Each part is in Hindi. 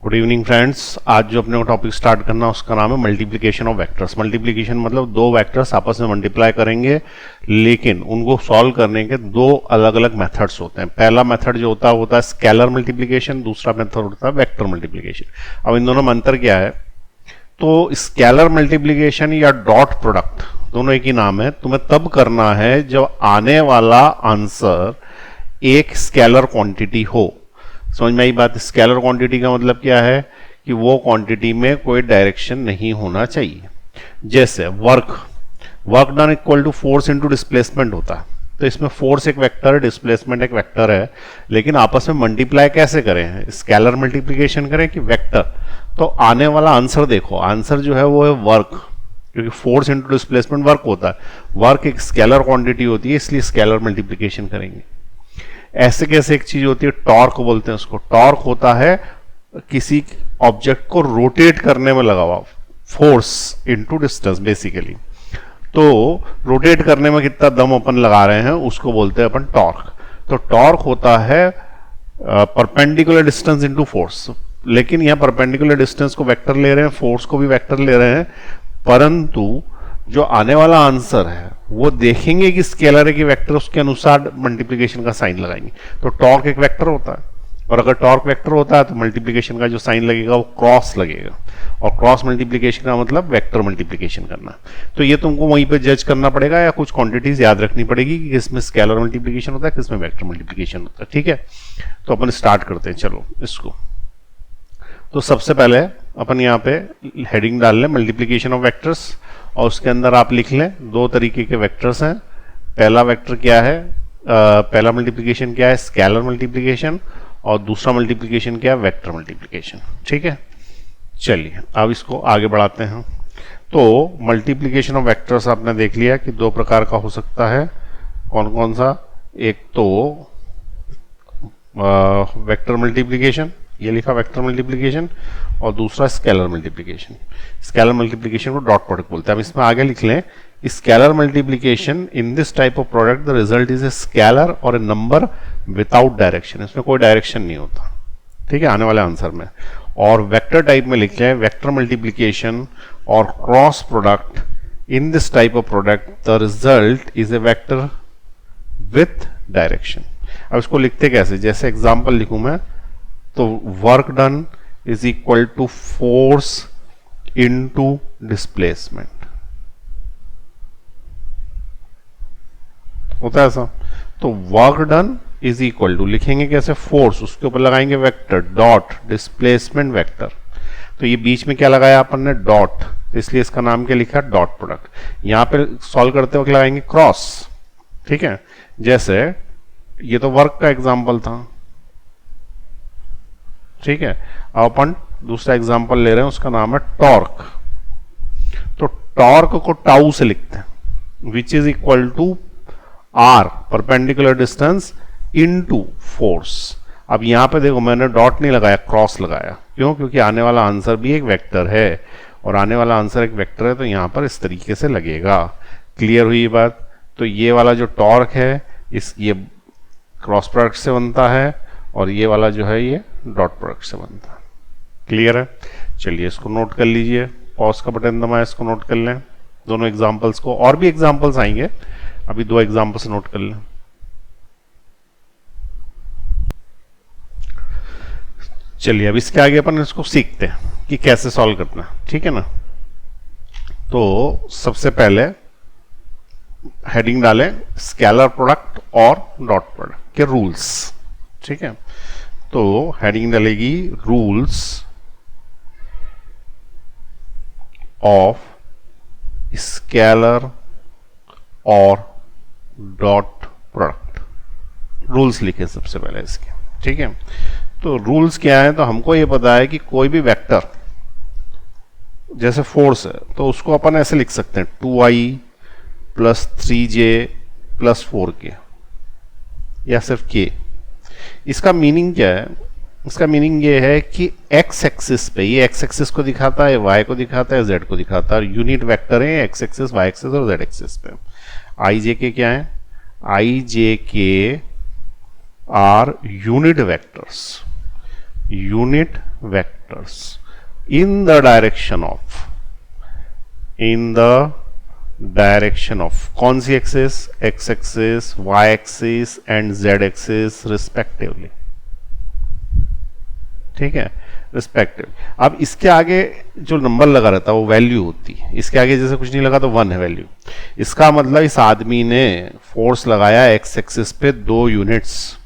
Good evening friends. आज जो अपने को टॉपिक स्टार्ट करना है उसका नाम है मल्टीप्लिकेशन ऑफ वेक्टर्स। मल्टीप्लिकेशन मतलब दो वेक्टर्स आपस में मल्टीप्लाई करेंगे, लेकिन उनको सॉल्व करने के दो अलग अलग मेथड्स होते हैं। पहला मेथड जो होता है स्केलर मल्टीप्लिकेशन, दूसरा मेथड होता है वेक्टर मल्टीप्लिकेशन। अब इन दोनों में अंतर क्या है? तो स्केलर मल्टीप्लिकेशन या डॉट प्रोडक्ट दोनों एक ही नाम है। तुम्हें तब करना है जब आने वाला आंसर एक स्केलर क्वांटिटी हो। समझ में आई बात? स्केलर क्वांटिटी का मतलब क्या है कि वो क्वांटिटी में कोई डायरेक्शन नहीं होना चाहिए। जैसे work done equal to force into displacement होता है, तो इसमें फोर्स एक वेक्टर है, डिस्प्लेसमेंट एक वेक्टर है, लेकिन आपस में मल्टीप्लाई कैसे करें? स्केलर मल्टीप्लिकेशन करें कि वेक्टर? तो आने वाला आंसर देखो, आंसर जो है वो है वर्क, क्योंकि फोर्स इनटू डिस्प्लेसमेंट वर्क होता है। वर्क एक स्केलर क्वांटिटी होती है, इसलिए स्केलर मल्टीप्लिकेशन करेंगे। ऐसे कैसे एक चीज होती है, टॉर्क बोलते हैं उसको। टॉर्क होता है किसी ऑब्जेक्ट को रोटेट करने में लगा हुआ फोर्स इनटू डिस्टेंस बेसिकली। तो रोटेट करने में कितना दम अपन लगा रहे हैं उसको बोलते हैं अपन टॉर्क। तो टॉर्क होता है परपेंडिकुलर डिस्टेंस इनटू फोर्स, लेकिन यहां परपेंडिकुलर डिस्टेंस को वेक्टर ले रहे हैं, फोर्स को भी वेक्टर ले रहे हैं, परंतु जो आने वाला आंसर है वो देखेंगे कि स्केलर है कि वेक्टर, उसके अनुसार मल्टीप्लिकेशन का साइन लगाएंगे। तो टॉर्क एक वेक्टर होता है, और अगर टॉर्क वेक्टर होता है तो मल्टीप्लिकेशन का जो साइन लगेगा वो क्रॉस लगेगा, और क्रॉस मल्टीप्लिकेशन का मतलब वेक्टर मल्टीप्लिकेशन करना। तो ये तुमको वहीं पे जज करना पड़ेगा, या कुछ क्वांटिटीज याद रखनी पड़ेगी कि किसमें स्केलर मल्टीप्लिकेशन होता है, किसमें वेक्टर मल्टीप्लिकेशन होता है। ठीक है, तो अपन स्टार्ट करते हैं, चलो इसको। तो सबसे पहले अपन यहाँ पे हेडिंग डाल लें मल्टीप्लिकेशन ऑफ वेक्टर्स, और उसके अंदर आप लिख लें दो तरीके के वेक्टर्स हैं। पहला वेक्टर क्या है, पहला मल्टीप्लिकेशन क्या है, स्केलर मल्टीप्लिकेशन, और दूसरा मल्टीप्लिकेशन क्या है, वेक्टर मल्टीप्लिकेशन। ठीक है, चलिए अब इसको आगे बढ़ाते हैं। तो मल्टीप्लिकेशन ऑफ वेक्टर्स आपने देख लिया कि दो प्रकार का हो सकता है। कौन कौन सा? एक तो वेक्टर मल्टीप्लिकेशन, ये लिखा वेक्टर मल्टीप्लिकेशन, और दूसरा scalar multiplication. Scalar multiplication co dot product बोलते हैं। अब इसमें आगे लिख लें scalar multiplication in this type of product the result is a scalar और ए नंबर विदाउट डायरेक्शन। इसमें कोई डायरेक्शन नहीं होता, ठीक है, आने वाले आंसर में। और वेक्टर टाइप में लिख लें वेक्टर मल्टीप्लिकेशन और cross product in this type of product the result is a vector with direction. अब इसको लिखते कैसे? जैसे एग्जाम्पल लिखूं मैं, तो work done is equal to force into displacement, होता है ऐसा। तो work done is equal to लिखेंगे कैसे? फोर्स, उसके ऊपर लगाएंगे वेक्टर डॉट डिस्प्लेसमेंट वेक्टर। तो ये बीच में क्या लगाया अपन ने? डॉट, इसलिए इसका नाम क्या लिखा? Dot product. यहां पे सॉल्व करते वक्त लगाएंगे क्रॉस, ठीक है। जैसे ये तो वर्क का एग्जाम्पल था, ठीक है। अब अपन दूसरा एग्जांपल ले रहे हैं, उसका नाम है टॉर्क। तो टॉर्क को टाउ से लिखते हैं, which is equal to r perpendicular distance into force. अब यहां पे देखो मैंने डॉट नहीं लगाया, क्रॉस लगाया। क्यों? क्योंकि आने वाला आंसर भी एक वेक्टर है, और आने वाला आंसर एक वेक्टर है, तो यहां पर इस तरीके से लगेगा। क्लियर हुई ये बात? तो ये वाला जो टॉर्क है ये क्रॉस प्रोडक्ट से बनता है, और ये वाला जो है ये डॉट प्रोडक्ट से बनता है। क्लियर है? चलिए इसको नोट कर लीजिए, पॉज का बटन दबाएं, इसको नोट कर लें दोनों एग्जांपल्स को। और भी एग्जांपल्स आएंगे, अभी दो एग्जांपल्स नोट कर लें। चलिए अब इसके आगे अपन इसको सीखते हैं कि कैसे सॉल्व करना है, ठीक है ना। तो सबसे पहले हेडिंग डालें स्केलर प्रोडक्ट और डॉट प्रोडक्ट के रूल्स, ठीक है। तो हेडिंग डलेगी रूल्स ऑफ स्केलर और डॉट प्रोडक्ट। रूल्स लिखे सबसे पहले इसके, ठीक है। तो रूल्स क्या है? तो हमको ये पता है कि कोई भी वेक्टर जैसे फोर्स है, तो उसको अपन ऐसे लिख सकते हैं 2i plus 3j plus 4k, या सिर्फ k। इसका मीनिंग क्या है? इसका मीनिंग ये है कि एक्स एक्सिस पे, ये एक्स एक्सिस को दिखाता है, वाई को दिखाता है, जेड को दिखाता है। यूनिट वेक्टर है एक्स एक्सिस, वाई एक्सिस और जेड एक्सिस पे। आई जे के क्या है? I j k are unit vectors, unit vector. vectors in the direction of कौन सी axis, x axis, y axis and z axis respectively, ठीक है, रिस्पेक्टिव। अब इसके आगे जो नंबर लगा रहता है वो वैल्यू होती है, इसके आगे जैसे कुछ नहीं लगा तो 1 है वैल्यू। इसका मतलब इस आदमी ने फोर्स लगाया x एक्सिस पे 2 यूनिट्स,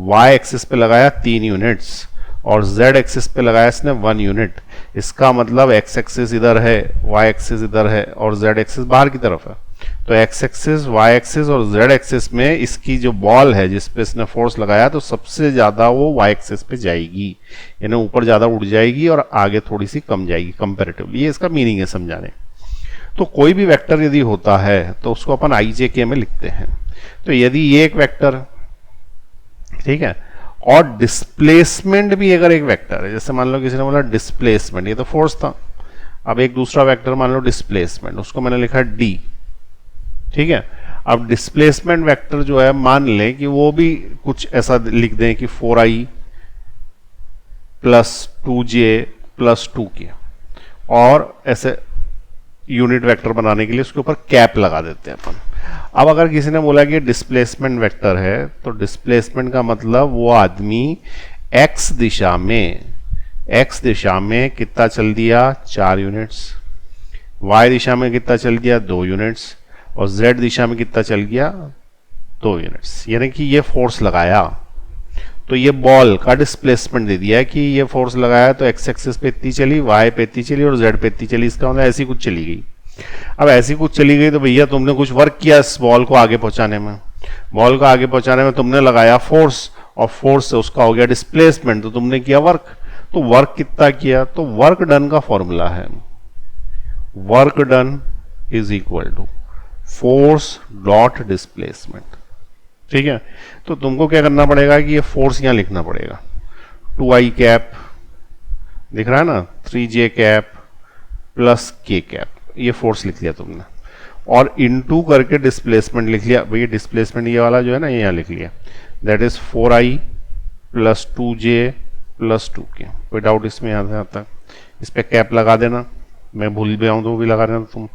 y एक्सिस पे लगाया 3 यूनिट्स और z एक्सिस पे लगाया इसने 1 यूनिट। इसका मतलब x एक्सिस इधर है, y एक्सिस इधर है और z एक्सिस बाहर की तरफ है। तो x एक्सिस, y एक्सिस और z एक्सिस में इसकी जो बॉल है जिस पे इसने फोर्स लगाया तो सबसे ज्यादा वो y एक्सिस पे जाएगी, यानी ऊपर ज्यादा उड़ जाएगी और आगे थोड़ी सी कम जाएगी कंपैरेटिवली। ये इसका मीनिंग है समझाने। तो कोई भी वेक्टर यदि होता है तो उसको अपन आई जे के में लिखते हैं। तो यदि ये एक वेक्टर, ठीक है, और डिस्प्लेसमेंट भी अगर एक वेक्टर है, जैसे मान लो किसी ने बोला डिस्प्लेसमेंट, ये तो फोर्स था, अब एक दूसरा वेक्टर मान लो डिस्प्लेसमेंट, उसको मैंने लिखा डी, ठीक है। अब डिस्प्लेसमेंट वेक्टर जो है मान लें कि वो भी कुछ ऐसा लिख दें कि 4i plus 2j plus 2k, और ऐसे यूनिट वेक्टर बनाने के लिए उसके ऊपर कैप लगा देते हैं अपन। अब अगर किसी ने बोला कि डिस्प्लेसमेंट वेक्टर है तो डिस्प्लेसमेंट का मतलब वो आदमी x दिशा में कितना चल दिया, 4 यूनिट्स, y दिशा में कितना चल दिया, 2 यूनिट्स, और z दिशा में कितना चल गया, 2 यूनिट्स। यानी कि ये फोर्स लगाया तो ये बॉल का डिस्प्लेसमेंट दे दिया कि ये फोर्स लगाया तो x एक्सिस पे इतनी चली, y पे इतनी चली और z पे इतनी चली। इसका मतलब ऐसी कुछ चली गई। अब ऐसी कुछ चली गई तो भैया तुमने कुछ वर्क किया इस बॉल को आगे पहुंचाने में, बॉल को आगे पहुंचाने में तुमने लगाया फोर्स और फोर्स से उसका हो गया डिस्प्लेसमेंट, तो तुमने किया वर्क। तो वर्क कितना किया, तो वर्क डन का फॉर्मूला है work done is equal to force dot displacement, ठीक है। तो तुमको क्या करना पड़ेगा कि ये फोर्स यहां लिखना पड़ेगा, 2i कैप दिख रहा है ना, 3j cap plus k cap, ये फोर्स लिख लिया तुमने, और इनटू करके डिस्प्लेसमेंट लिख लिया। भैया डिस्प्लेसमेंट ये वाला जो है ना, ये यहाँ लिख लिया, that is 4i plus 2j plus 2k। कोई डाउट इसमें आता है? इस पे कैप लगा देना, मैं भूल भी आऊँ तो वो भी लगा देना तुम।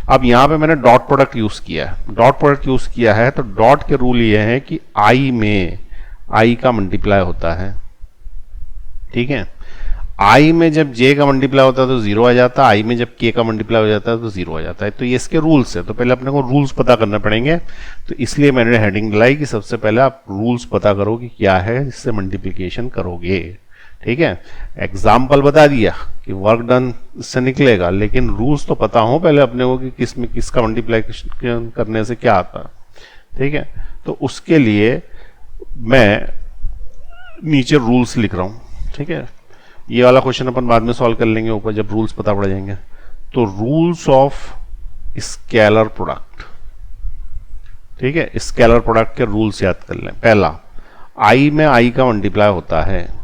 अब यहाँ पे मैंने डॉट प्रोडक्ट यूज किया है, डॉट प्रोडक्ट यूज किया है तो डॉट के रूल ये है कि i में i का मल्टीप्लाई होता है, ठीक है। i में जब j का मल्टीप्लाई होता है तो 0 आ जाता है, i में जब k का मल्टीप्लाई हो जाता है तो 0 आ जाता है। तो ये इसके रूल्स है। तो पहले अपने को रूल्स पता करना पड़ेंगे, तो इसलिए मैंने हेडिंग दिलाई कि सबसे पहले आप रूल्स पता करो कि क्या है, जिससे मल्टीप्लिकेशन करोगे, ठीक है। एग्जाम्पल बता दिया कि वर्क डन से निकलेगा, लेकिन रूल्स तो पता हो पहले अपने को कि किस में किसका मल्टीप्लिकेशन करने से क्या आता है, ठीक है। तो उसके लिए मैं नीचे रूल्स लिख रहा हूं, ठीक है। ये वाला क्वेश्चन अपन बाद में सॉल्व कर लेंगे ऊपर जब रूल्स पता पड़ जाएंगे। तो रूल्स ऑफ स्केलर प्रोडक्ट, ठीक है, स्केलर प्रोडक्ट के रूल्स याद कर लें। पहला, i में i का मल्टीप्लाई होता है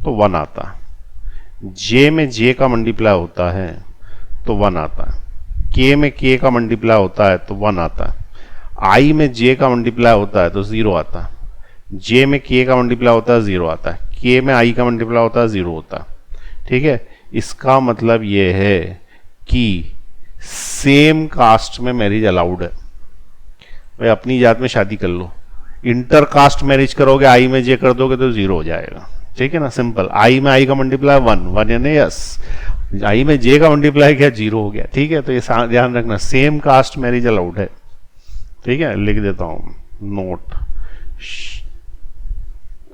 तो 1 आता है, j में j का मल्टीप्लाई होता है तो 1 आता है, k में k का मल्टीप्लाई होता है तो 1 आता है, i में j का मल्टीप्लाई होता है तो 0 आता है, j में k का मल्टीप्लाई होता है 0 आता है, k में i का मल्टीप्लाई होता है 0 होता है, ठीक है। इसका मतलब ये है कि सेम कास्ट में मैरिज अलाउड है। भाई अपनी जात में शादी कर लो, इंटर कास्ट मैरिज करोगे, आई में जे कर दोगे तो 0 हो जाएगा, ठीक है ना, सिंपल। आई में आई का मल्टीप्लाई 1 यानी यस, आई में जे का मल्टीप्लाई क्या, 0 हो गया, ठीक है। तो ये ध्यान रखना, सेम कास्ट मैरिज अलाउड है, ठीक है। लिख देता हूं, नोट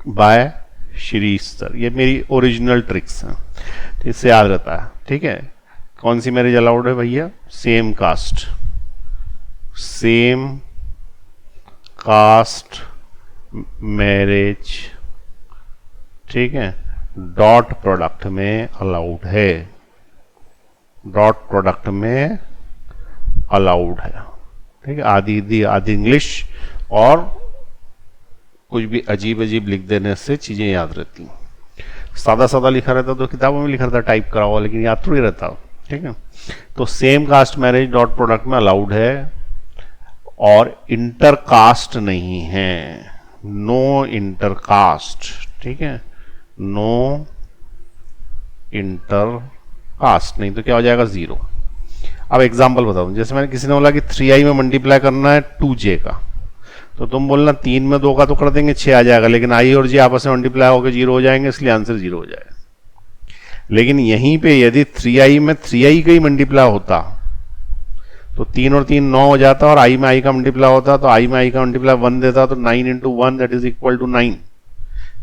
बाय श्री सर, ये मेरी ओरिजिनल ट्रिक्स है, इससे याद रहता है, ठीक है। कौन सी मैरिज अलाउड है भैया, सेम कास्ट मैरिज, ठीक है, डॉट प्रोडक्ट में अलाउड है, डॉट प्रोडक्ट में अलाउड है, ठीक है। आधी इंग्लिश और कुछ भी अजीब अजीब लिख देने से चीजें याद रहती हैं। सादा सादा लिखा रहता तो किताबों में लिखा रहता, टाइप करा हुआ, लेकिन याद थोड़ी रहता, ठीक है। तो same caste marriage dot product में अलाउड है और इंटरकास्ट नहीं है, नो इंटरकास्ट, ठीक है, नो इंटर कास्ट, नहीं तो क्या हो जाएगा 0। अब एग्जाम्पल बताऊं, जैसे मैंने किसी ने बोला कि 3i में मल्टीप्लाई करना है 2j का, तो तुम बोलना 3 में 2 का तो कर देंगे 6 आ जाएगा, लेकिन i और j आपस में मल्टीप्लाई होकर 0 हो जाएंगे, इसलिए आंसर 0 हो जाएगा। लेकिन यहीं पे यदि 3i में 3i का ही मल्टीप्लाई होता तो 3 और 3 9 हो जाता, और i में i का मल्टीप्लाई होता तो i में i का मल्टीप्लाई 1 देता, तो 9 into 1 that is equal to 9।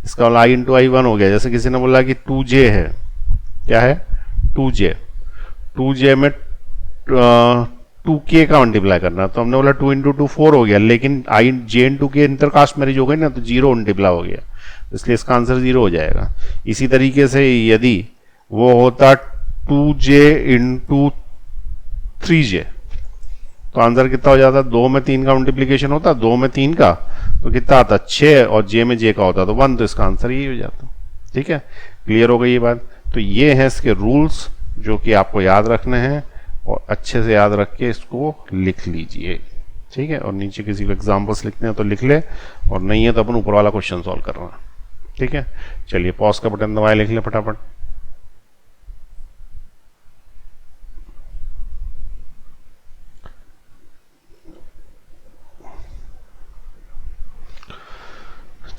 इसका वाला i इंटू i 1 हो गया। जैसे किसी ने बोला कि 2j है, क्या है 2j, 2j में 2k का मल्टीप्लाई करना, तो हमने बोला 2 इंटू 2 4 हो गया, लेकिन i j इंटू के इंटरकास्ट मैरिज हो गई ना, तो 0 मल्टीप्लाई हो गया, इसलिए इसका आंसर 0 हो जाएगा। इसी तरीके से यदि वो होता 2j इंटू 3j, तो आंसर कितना हो जाता, 2 में 3 का मल्टीप्लीकेशन होता, 2 में 3 का तो कितना आता 6, और j में j का होता तो 1, तो इसका आंसर यही हो जाता। ठीक है, क्लियर हो गई ये बात। तो ये हैं इसके रूल्स जो कि आपको याद रखने हैं, और अच्छे से याद रख के इसको लिख लीजिए। ठीक है, और नीचे किसी को एग्जाम्पल्स लिखने हैं तो लिख ले, और नहीं है तो अपन ऊपर वाला क्वेश्चन सॉल्व कर रहे हैं। ठीक है, चलिए पॉज का बटन दबाए, लिख ले फटाफट।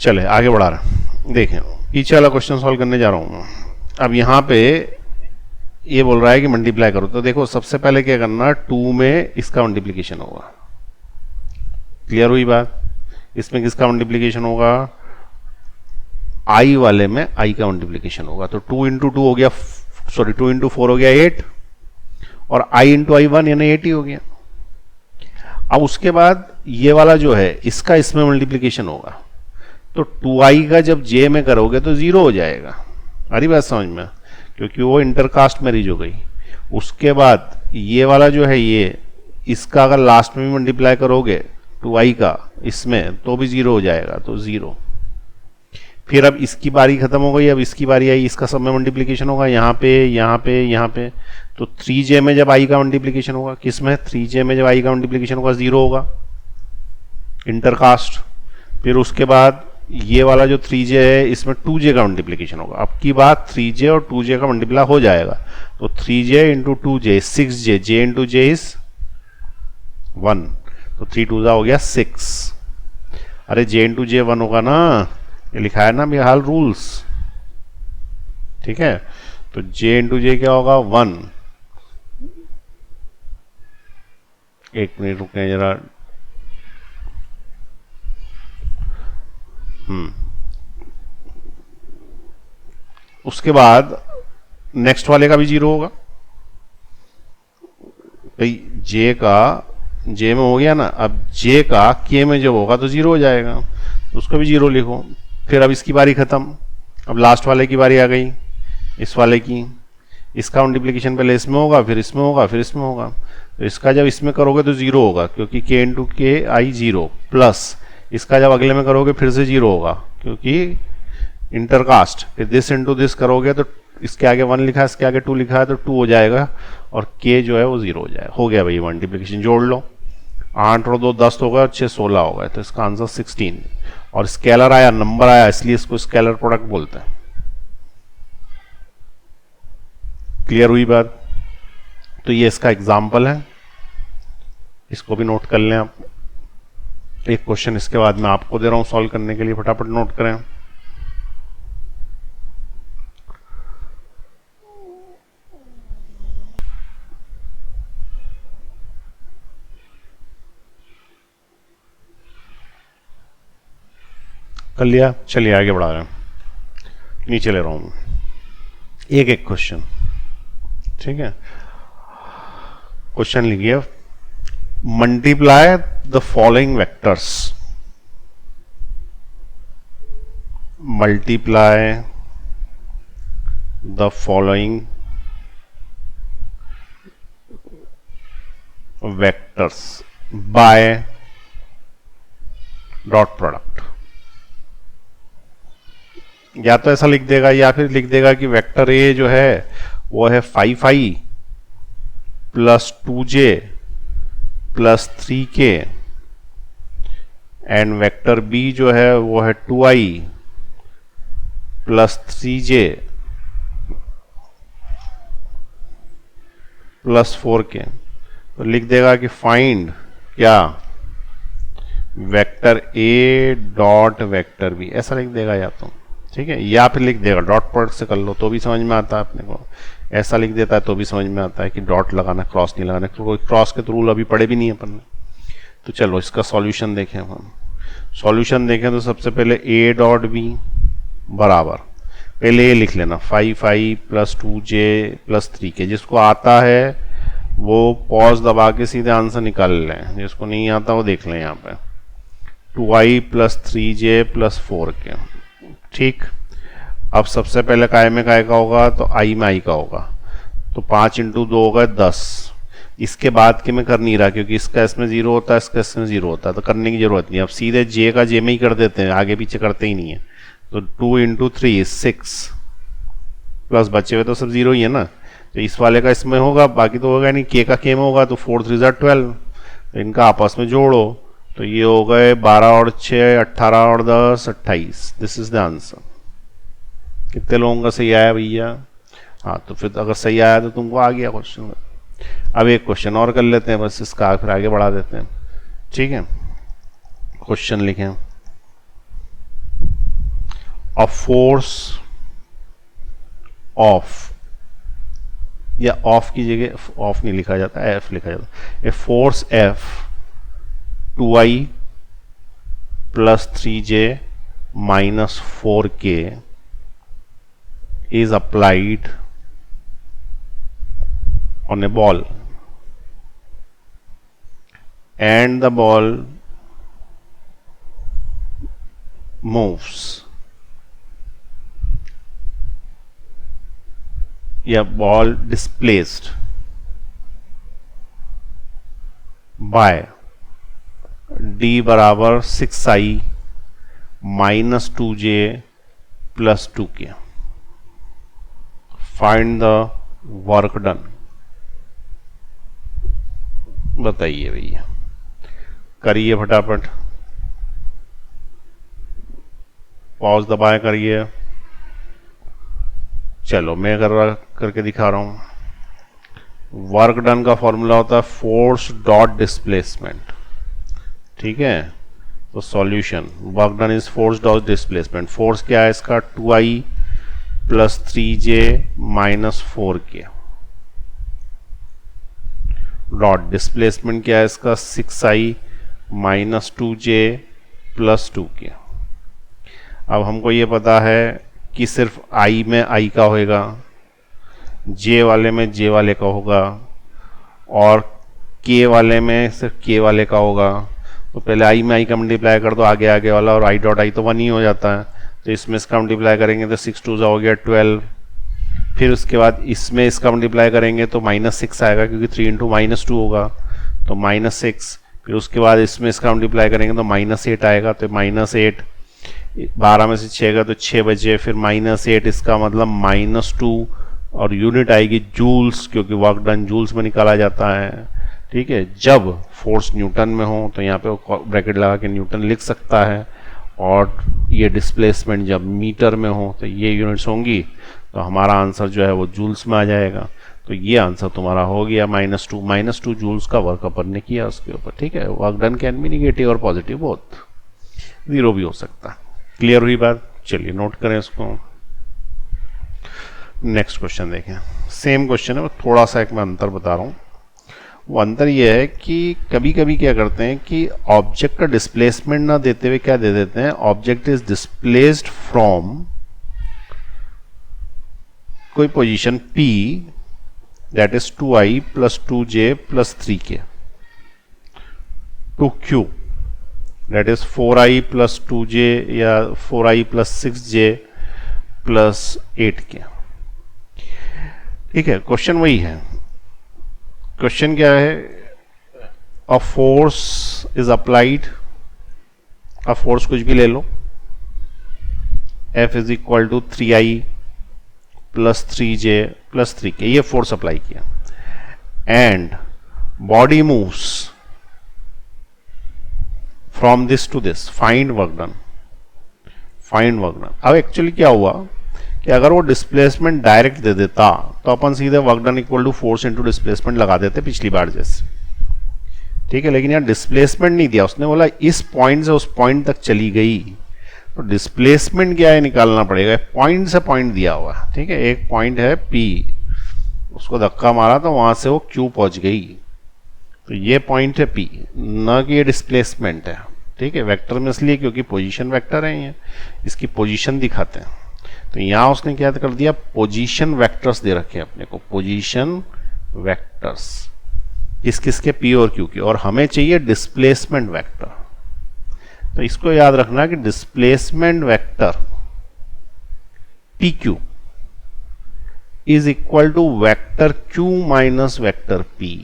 चले आगे बढ़ा रहे, देखें पीछे वाला क्वेश्चन सॉल्व करने जा रहा हूं। अब यहां पे ये बोल रहा है कि मल्टीप्लाई करो, तो देखो सबसे पहले क्या करना, 2 में इसका मल्टीप्लीकेशन होगा। क्लियर हुई बात। इसमें किसका मल्टीप्लीकेशन होगा, i वाले में i का मल्टीप्लीकेशन होगा, तो 2 इंटू 2 हो गया, सॉरी 2 इंटू 4 हो गया 8, और i इंटू i 1 यानी 8 ही हो गया। अब उसके बाद ये वाला जो है इसका इसमें मल्टीप्लीकेशन होगा, तो 2i का जब j में करोगे तो 0 हो जाएगा। अरे बात समझ में, क्योंकि वो इंटरकास्ट मैरिज हो गई। उसके बाद ये वाला जो है ये, इसका अगर लास्ट में भी मल्टीप्लाई करोगे 2i का इसमें तो भी 0 हो जाएगा, तो 0। फिर अब इसकी बारी खत्म हो गई, अब इसकी बारी आई, इसका सब में मल्टीप्लीकेशन होगा, यहाँ पे यहाँ पे यहाँ पे, तो 3j में जब i का मल्टीप्लीकेशन होगा, किसमें 3j में जब i का मल्टीप्लीकेशन होगा 0 होगा, इंटरकास्ट। फिर उसके बाद ये वाला जो 3j है इसमें 2j का मल्टीप्लीकेशन होगा। अब की बात 3j और 2j का मल्टीप्लाई हो जाएगा, तो 3j into 2j 6j, j into j is 1, तो 3 2 हो गया 6। अरे j इंटू j 1 होगा ना, ये लिखा है ना बिहाल रूल्स। ठीक है, तो j इंटू j क्या होगा 1। एक मिनट रुकें जरा, उसके बाद नेक्स्ट वाले का भी 0 होगा भाई, j का j में हो गया ना, अब j का k में जब होगा तो 0 हो जाएगा, तो उसका भी 0 लिखो। फिर अब इसकी बारी खत्म, अब लास्ट वाले की बारी आ गई, इस वाले की। इसका मल्टीप्लीकेशन पहले इसमें होगा, फिर इसमें होगा, फिर इसमें होगा, तो इसका जब इसमें करोगे तो 0 होगा, क्योंकि k इंटू के आई 0, प्लस इसका जब अगले में करोगे फिर से 0 होगा, क्योंकि इंटरकास्ट। फिर दिस इंटू दिस करोगे तो इसके आगे 1 लिखा है, इसके आगे 2 लिखा है, तो 2 हो जाएगा, और k जो है वो 0 हो जाएगा। हो गया भाई मल्टीप्लीकेशन, जोड़ लो, 8 और 2 10 हो गए, और 6 16 हो गए, तो इसका आंसर 16। और स्केलर आया, नंबर आया, इसलिए इसको स्केलर प्रोडक्ट बोलते हैं। क्लियर हुई बात। तो ये इसका एग्जाम्पल है, इसको भी नोट कर लें आप। एक क्वेश्चन इसके बाद मैं आपको दे रहा हूं सॉल्व करने के लिए, फटाफट नोट करें। कर लिया, चलिए आगे बढ़ा रहे हैं, नीचे ले रहा हूं एक एक क्वेश्चन। ठीक है, क्वेश्चन लिखिए, multiply the following vectors, multiply the following vectors bye dot product. या तो ऐसा लिख देगा, या फिर लिख देगा कि वेक्टर ए जो है वो है 5i plus 2j plus 3k, and vector b जो है वो है 2i plus 3j plus 4k, तो लिख देगा कि फाइंड क्या, vector a dot vector b, ऐसा लिख देगा या तो, ठीक है, या फिर लिख देगा डॉट प्रोडक्ट से कर लो तो भी समझ में आता है अपने को, ऐसा लिख देता है तो भी समझ में आता है कि डॉट लगाना, क्रॉस नहीं लगाना, कोई क्रॉस के तो रूल अभी पढ़े भी नहीं है अपन ने। तो चलो इसका सॉल्यूशन देखें हम। सॉल्यूशन देखें तो सबसे पहले ए डॉट बी बराबर, पहले ये लिख लेना 5i plus 2j plus 3k, जिसको आता है वो पॉज दबा के सीधे आंसर निकाल लें, जिसको नहीं आता वो देख लें यहाँ पे, 2i plus 3j plus 4k, ठीक। अब सबसे पहले काय में काय का होगा, तो i में i का होगा, तो 5 इंटू 2 होगा 10। इसके बाद के मैं कर नहीं रहा क्योंकि इसका इसमें 0 होता है, इसका इसमें 0 होता है, तो करने की जरूरत नहीं। अब सीधे j का j में ही कर देते हैं, आगे पीछे करते ही नहीं है। तो 2 इंटू 3 6 प्लस बचे हुए तो सब 0 ही है ना, तो इस वाले का इसमें होगा, बाकी तो होगा नहीं, k का k में होगा, तो 4 3 12, तो इनका आपस में जोड़ो तो ये हो गए 12 और 6 18 और 10 28। This is the answer. कितने लोगों का सही आया भैया? हाँ, तो फिर अगर सही आया तो तुमको आ गया क्वेश्चन। अब एक क्वेश्चन और कर लेते हैं, बस इसका फिर आगे बढ़ा देते हैं, ठीक है। क्वेश्चन लिखें, अ फोर्स ऑफ, या ऑफ की जगह ऑफ नहीं लिखा जाता, एफ लिखा जाता, a force F 2i plus 3j minus 4k is applied on a ball and the ball moves, या ball displaced by d बराबर 6i minus 2j plus 2k, find the work done. बताइए भैया, करिए फटाफट, पॉज दबाए करिए। चलो मैं करके दिखा रहा हूं। वर्क डन का फॉर्मूला होता है फोर्स डॉट डिस्प्लेसमेंट, ठीक है। तो solution, work done is force dot displacement. Force क्या है इसका, 2i plus 3j minus 4k, dot displacement क्या है इसका, 6i minus 2j plus 2k। अब हमको ये पता है कि सिर्फ i में i का होगा, j वाले में j वाले का होगा, और k वाले में सिर्फ k वाले का होगा। तो पहले i में i का मल्टीप्लाई कर दो, आगे आगे वाला, और i डॉट i तो 1 ही हो जाता है, तो इसमें इसका मल्टीप्लाई करेंगे तो 6 2 हो गया 12। फिर उसके बाद इसमें इसका मल्टीप्लाई करेंगे तो -6 आएगा, क्योंकि 3 इंटू -2 होगा, तो -6। फिर उसके बाद इसमें इसका मल्टीप्लाई करेंगे तो -8 आएगा, तो -8, 12 में से 6 का तो 6 बचे, फिर -8, इसका मतलब -2, और यूनिट आएगी जूल्स, क्योंकि वर्क डन जूल्स में निकाला जाता है, ठीक है। जब फोर्स न्यूटन में हो तो यहाँ पे ब्रैकेट लगा के न्यूटन लिख सकता है, और ये डिस्प्लेसमेंट जब मीटर में हो तो ये यूनिट्स होंगी, तो हमारा आंसर जो है वो जूल्स में आ जाएगा। तो ये आंसर तुम्हारा हो गया -2 जूल्स का वर्क अपन ने किया उसके ऊपर, ठीक है। Work done can be negative और पॉजिटिव बोथ, 0 भी हो सकता है। क्लियर हुई बात? चलिए नोट करें इसको। नेक्स्ट क्वेश्चन देखें, सेम क्वेश्चन है, थोड़ा सा एक मैं अंतर बता रहा हूँ। वो अंतर ये है कि कभी कभी क्या करते हैं कि ऑब्जेक्ट का डिस्प्लेसमेंट ना देते हुए क्या दे देते हैं, ऑब्जेक्ट इज डिस्प्लेस्ड फ्रॉम कोई position P that is 2i plus 2j plus 3k to Q that is 4i plus 2j या 4i plus 6j plus 8k, ठीक है। क्वेश्चन वही है। क्वेश्चन क्या है, a force is applied, a force कुछ भी ले लो, F is equal to 3i plus 3j plus 3k, ये फोर्स अप्लाई किया, and body moves from this to this, find work done, find work done. अब एक्चुअली क्या हुआ कि अगर वो डिस्प्लेसमेंट डायरेक्ट दे देता तो अपन सीधे work done equal to force into displacement लगा देते पिछली बार जैसे, ठीक है। लेकिन यार डिस्प्लेसमेंट नहीं दिया, उसने बोला इस पॉइंट से उस पॉइंट तक चली गई, तो डिस्प्लेसमेंट क्या है निकालना पड़ेगा। पॉइंट से पॉइंट दिया हुआ, ठीक है, एक पॉइंट है P, उसको धक्का मारा तो वहां से वो Q पहुंच गई, तो ये पॉइंट है P, ना कि ये डिस्प्लेसमेंट है, ठीक है। वेक्टर में इसलिए क्योंकि पोजीशन वेक्टर है, ये इसकी पोजीशन दिखाते हैं। तो यहां उसने क्या कर दिया, पोजीशन वेक्टर्स दे रखे हैं अपने को, पोजीशन वेक्टर्स किस किस के, P और Q के, और हमें चाहिए डिस्प्लेसमेंट वेक्टर। तो इसको याद रखना कि displacement vector PQ is equal to vector Q minus vector P।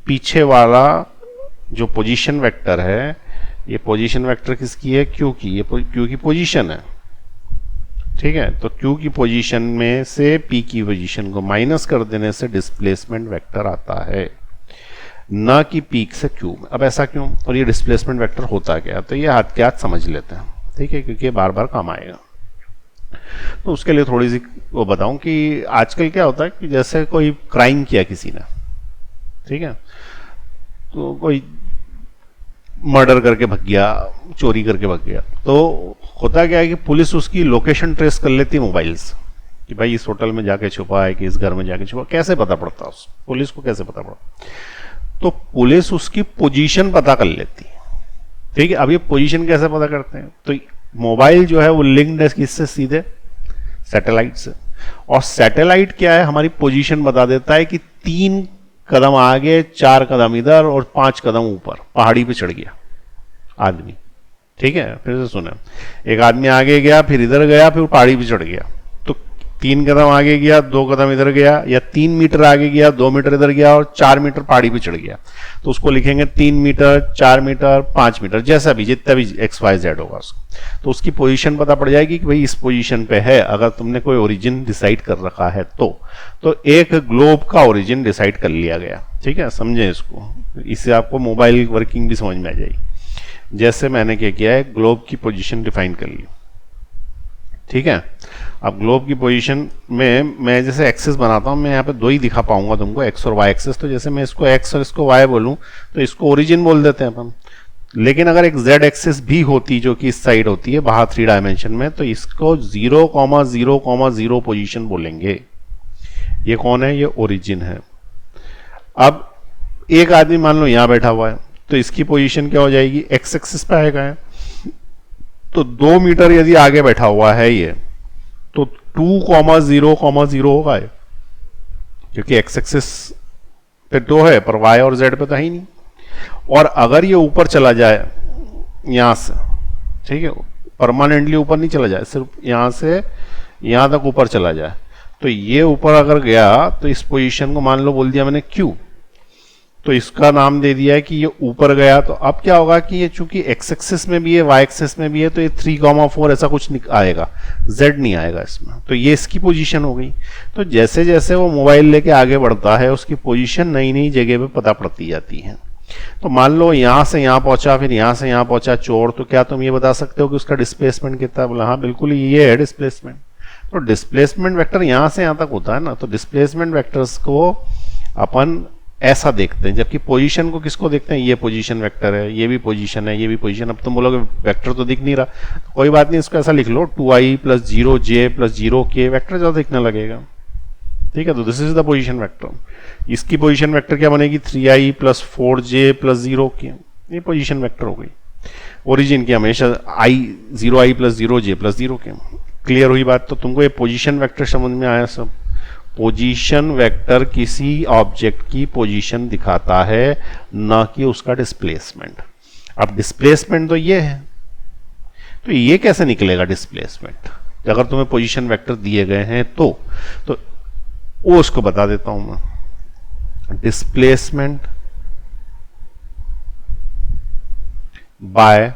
पीछे वाला जो पोजीशन वेक्टर है, ये पोजीशन वेक्टर किसकी है, Q की, ये Q की पोजीशन है, ठीक है। तो Q की पोजीशन में से P की पोजीशन को माइनस कर देने से डिस्प्लेसमेंट वेक्टर आता है, ना कि पीक से Q में। अब ऐसा क्यों, और ये डिस्प्लेसमेंट वेक्टर होता क्या, तो ये हाथ के हाथ समझ लेते हैं, ठीक है, क्योंकि ये बार बार काम आएगा। तो उसके लिए थोड़ी सी वो बताऊं कि आजकल क्या होता है कि जैसे कोई क्राइम किया किसी ने, ठीक है, तो कोई मर्डर करके भग गया, चोरी करके भग गया, तो होता क्या है कि पुलिस उसकी लोकेशन ट्रेस कर लेती है मोबाइल से, कि भाई इस होटल में जाके छुपा है कि इस घर में जाके छुपा, कैसे पता पड़ता है उस पुलिस को, कैसे पता पड़ता, तो पुलिस उसकी पोजीशन पता कर लेती है, ठीक है। अब ये पोजीशन कैसे पता करते हैं, तो मोबाइल जो है वो लिंक्ड है किससे, सीधे सैटेलाइट से, और सैटेलाइट क्या है, हमारी पोजीशन बता देता है कि 3 कदम आगे, 4 कदम इधर और 5 कदम ऊपर पहाड़ी पे चढ़ गया आदमी, ठीक है। फिर से सुने, एक आदमी आगे गया, फिर इधर गया, फिर पहाड़ी पे चढ़ गया, तो 3 कदम आगे गया, 2 कदम इधर गया, या 3 मीटर आगे गया, 2 मीटर इधर गया और 4 मीटर पहाड़ी पे चढ़ गया, तो उसको लिखेंगे 3 मीटर, 4 मीटर, 5 मीटर, जैसा भी, जितना भी XYZ होगा उसको, तो उसकी पोजीशन पता पड़ जाएगी कि भाई इस पोजीशन पे है। अगर तुमने कोई ओरिजिन डिसाइड कर रखा है तो एक ग्लोब का ओरिजिन डिसाइड कर लिया गया, ठीक है, समझे इसको, इससे आपको मोबाइल वर्किंग भी समझ में आ जाएगी। जैसे मैंने क्या किया है, ग्लोब की पोजीशन डिफाइन कर ली, ठीक है। अब ग्लोब की पोजीशन में मैं जैसे एक्सिस बनाता हूं, मैं यहाँ पे 2 ही दिखा पाऊंगा तुमको, एक्स और वाई एक्सिस, तो जैसे मैं इसको एक्स और इसको वाई बोलूं तो इसको ओरिजिन बोल देते हैं अपन। लेकिन अगर एक जेड एक्सिस भी होती जो कि इस साइड होती है बाहर 3 डायमेंशन में, तो इसको 0,0,0 पोजीशन बोलेंगे। ये कौन है, ये ओरिजिन है। अब एक आदमी मान लो यहां बैठा हुआ है, तो इसकी पोजीशन क्या हो जाएगी, एक्स एक्सिस पे आएगा, तो 2 मीटर यदि आगे बैठा हुआ है ये, तो 2,0,0 होगा, क्योंकि एक्स एक्सिस पे 2 है पर वाई और जेड पे तो है ही नहीं। और अगर ये ऊपर चला जाए यहां से, ठीक है, परमानेंटली ऊपर नहीं चला जाए, सिर्फ यहां से यहां तक ऊपर चला जाए, तो ये ऊपर अगर गया तो इस पोजीशन को मान लो बोल दिया मैंने Q, तो इसका नाम दे दिया है कि ये ऊपर गया। तो अब क्या होगा कि ये चूंकि एक्स एक्सिस में भी है, वाई एक्सिस में भी है, तो ये 3,4 ऐसा कुछ आएगा, जेड नहीं आएगा इसमें, तो ये इसकी पोजीशन हो गई। तो जैसे जैसे वो मोबाइल लेके आगे बढ़ता है, उसकी पोजीशन नई नई जगह पे पता पड़ती जाती है। तो मान लो यहां से यहां पहुंचा, फिर यहां से यहां पहुंचा चोर, तो क्या तुम ये बता सकते हो कि उसका डिस्प्लेसमेंट कितना है? बोला हाँ बिल्कुल, ये है डिस्प्लेसमेंट। तो डिस्प्लेसमेंट वेक्टर यहां से यहां तक होता है ना, तो डिस्प्लेसमेंट वेक्टर्स को अपन ऐसा देखते हैं, जबकि पोजीशन को किसको देखते हैं, ये पोजीशन वेक्टर है, ये भी पोजीशन है, ये भी पोजीशन। अब तुम बोलोगे वेक्टर तो दिख नहीं रहा, तो कोई बात नहीं, इसको ऐसा लिख लो 2i + 0j + 0k, वेक्टर ज्यादा दिखने लगेगा, ठीक है। तो this is the position vector. इसकी पोजीशन वेक्टर क्या बनेगी, 3i + 4j + 0k, ये पोजीशन वेक्टर हो गई। ओरिजिन की हमेशा 0i + 0j + 0k। क्लियर हुई बात? तो तुमको ये पोजीशन वेक्टर समझ में आया सब। पोजीशन वेक्टर किसी ऑब्जेक्ट की पोजीशन दिखाता है, ना कि उसका डिस्प्लेसमेंट। अब डिस्प्लेसमेंट तो ये है, तो ये कैसे निकलेगा डिस्प्लेसमेंट, अगर तुम्हें पोजीशन वेक्टर दिए गए हैं तो वो उसको बता देता हूं मैं। डिस्प्लेसमेंट बाय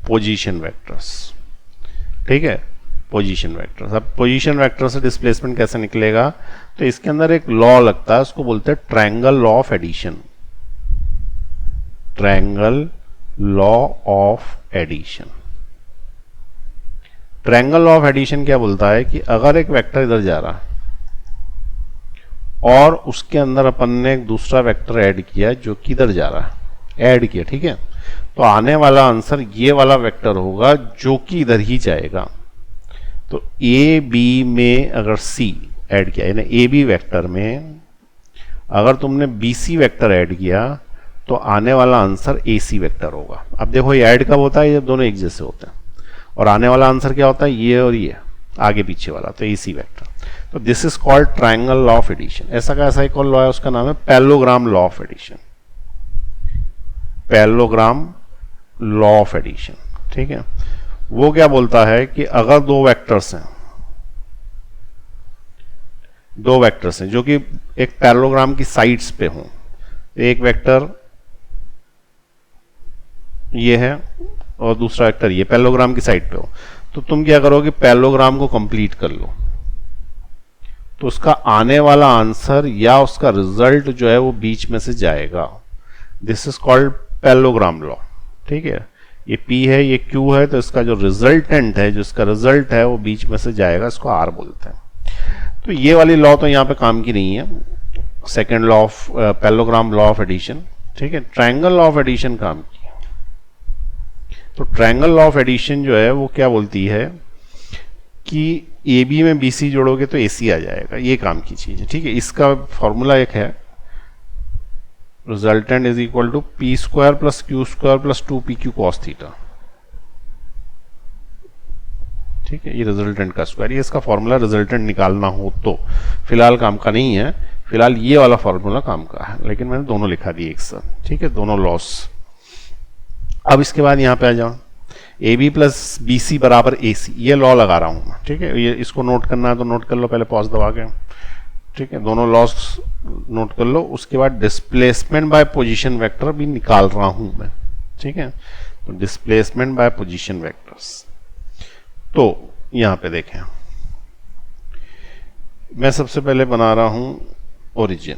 पोजीशन वेक्टर्स, ठीक है, पोजीशन वेक्टर। अब पोजीशन वेक्टर से डिस्प्लेसमेंट कैसे निकलेगा, तो इसके अंदर एक लॉ लगता है, उसको बोलते हैं triangle law of addition. Triangle law of addition, triangle of addition क्या बोलता है कि अगर एक वेक्टर इधर जा रहा है और उसके अंदर अपन ने एक दूसरा वेक्टर ऐड किया जो कि इधर जा रहा है, ऐड किया, ठीक है, तो आने वाला आंसर ये वाला वेक्टर होगा जो कि इधर ही जाएगा। तो ए बी में अगर सी ऐड किया, यानी ए बी वेक्टर में अगर तुमने बी सी वेक्टर ऐड किया तो आने वाला आंसर ए सी वेक्टर होगा। अब देखो ये ऐड कब होता है, ये दोनों एक जैसे होते हैं, और आने वाला आंसर क्या होता है, ये और ये आगे पीछे वाला, तो ए सी वेक्टर। तो this is called triangle law of addition. ऐसा का ऐसा एक और लॉ है, उसका नाम है parallelogram law of addition. Parallelogram law of addition, ठीक है। वो क्या बोलता है कि अगर दो वेक्टर्स हैं जो कि एक पैरेललोग्राम की साइड्स पे हों, एक वेक्टर ये है और दूसरा वेक्टर ये पैरेललोग्राम की साइड पे हो, तो तुम क्या करोगे, पैरेललोग्राम को कंप्लीट कर लो, तो उसका आने वाला आंसर या उसका रिजल्ट जो है वो बीच में से जाएगा। This is called parallelogram law, ठीक है। ये P है, ये Q है, तो इसका जो रिजल्टेंट है, जो इसका रिजल्ट है वो बीच में से जाएगा, इसको R बोलते हैं। तो ये वाली लॉ तो यहाँ पे काम की नहीं है, second law of parallelogram law of addition, ठीक है। ट्रायंगल लॉ ऑफ एडिशन काम की। तो ट्रायंगल लॉ ऑफ एडिशन जो है वो क्या बोलती है कि ए बी में बी सी जोड़ोगे तो ए सी आ जाएगा, ये काम की चीज है, ठीक है। इसका फॉर्मूला एक है, resultant is equal to p square plus q square plus 2pq cos theta, ठीक है। ये रिजल्टेंट का स्क्वायर, ये इसका फॉर्मूला रिजल्टेंट निकालना हो तो, फिलहाल काम का नहीं है, फिलहाल ये वाला फॉर्मूला काम का है, लेकिन मैंने दोनों लिखा दिए एक साथ, ठीक है, दोनों लॉस। अब इसके बाद यहाँ पे आ जाओ, a b plus b c बराबर ए सी, ये लॉ लगा रहा हूँ, ठीक है। ये इसको नोट करना है तो नोट कर लो, पहले पॉज दबा के, ठीक है, दोनों लॉस नोट कर लो। उसके बाद डिस्प्लेसमेंट बाय पोजीशन वेक्टर भी निकाल रहा हूं मैं, ठीक है। तो डिस्प्लेसमेंट बाय पोजीशन वेक्टर्स, तो यहां पे देखें, मैं सबसे पहले बना रहा हूं ओरिजिन,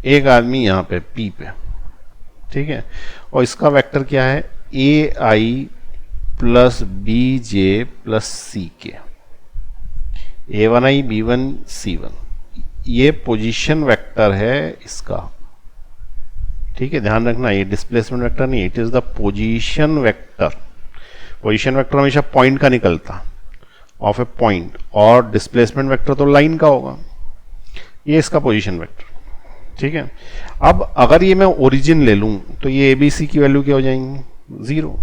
एक आदमी यहां पे P पे, ठीक है, और इसका वेक्टर क्या है, ए आई प्लस बी जे प्लस सी के, A1i B1 C1, ये पोजीशन वेक्टर है इसका, ठीक है। ध्यान रखना ये डिस्प्लेसमेंट वेक्टर नहीं, it is the position vector. Position vector हमेशा पॉइंट का निकलता, ऑफ ए पॉइंट, और डिस्प्लेसमेंट वेक्टर तो लाइन का होगा, ये इसका पोजीशन वेक्टर, ठीक है। अब अगर ये मैं ओरिजिन ले लूं तो ये ABC की वैल्यू क्या हो जाएंगी, 0,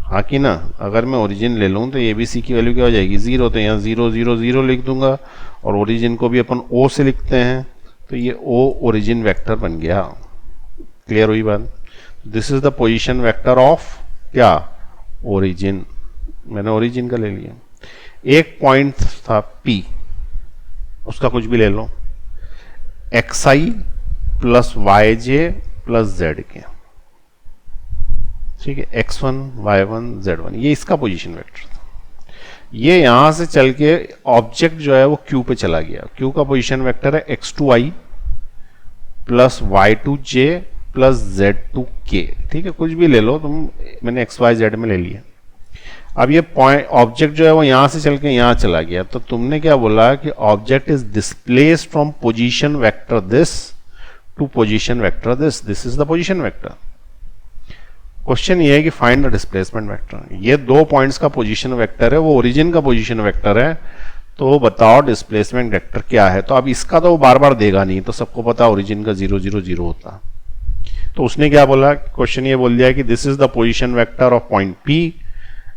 हाँ कि ना। अगर मैं ओरिजिन ले लूँ तो ABC की वैल्यू क्या हो जाएगी, 0, तो यहाँ 0 0 0 लिख दूंगा, और ओरिजिन को भी अपन O से लिखते हैं, तो ये O ओरिजिन वेक्टर बन गया। क्लियर हुई बात। This is the position vector of क्या, ओरिजिन, मैंने ओरिजिन का ले लिया। एक पॉइंट था P, उसका कुछ भी ले लो, XI plus YJ plus ZK, ठीक है, x1 y1 z1, ये इसका पोजीशन वेक्टर था। ये यहां से चल के ऑब्जेक्ट जो है वो Q पे चला गया, Q का पोजीशन वेक्टर है x2i plus y2j plus z2k, ठीक है, कुछ भी ले लो तुम, मैंने xyz में ले लिया। अब ये पॉइंट ऑब्जेक्ट जो है वो यहां से चल के यहां चला गया, तो तुमने क्या बोला कि object is displaced from position vector this to position vector this, this is the position vector. Question ये है कि फाइंड द डिस्प्लेसमेंट वेक्टर। ये दो पॉइंट्स का पोजीशन वेक्टर है, वो ओरिजिन का पोजीशन वेक्टर है, तो बताओ डिस्प्लेसमेंट वेक्टर क्या है। तो अब इसका तो वो बार बार देगा नहीं, तो सबको पता ओरिजिन का 0 0 0 होता। तो उसने क्या बोला, क्वेश्चन ये बोल दिया कि this is the position vector of point P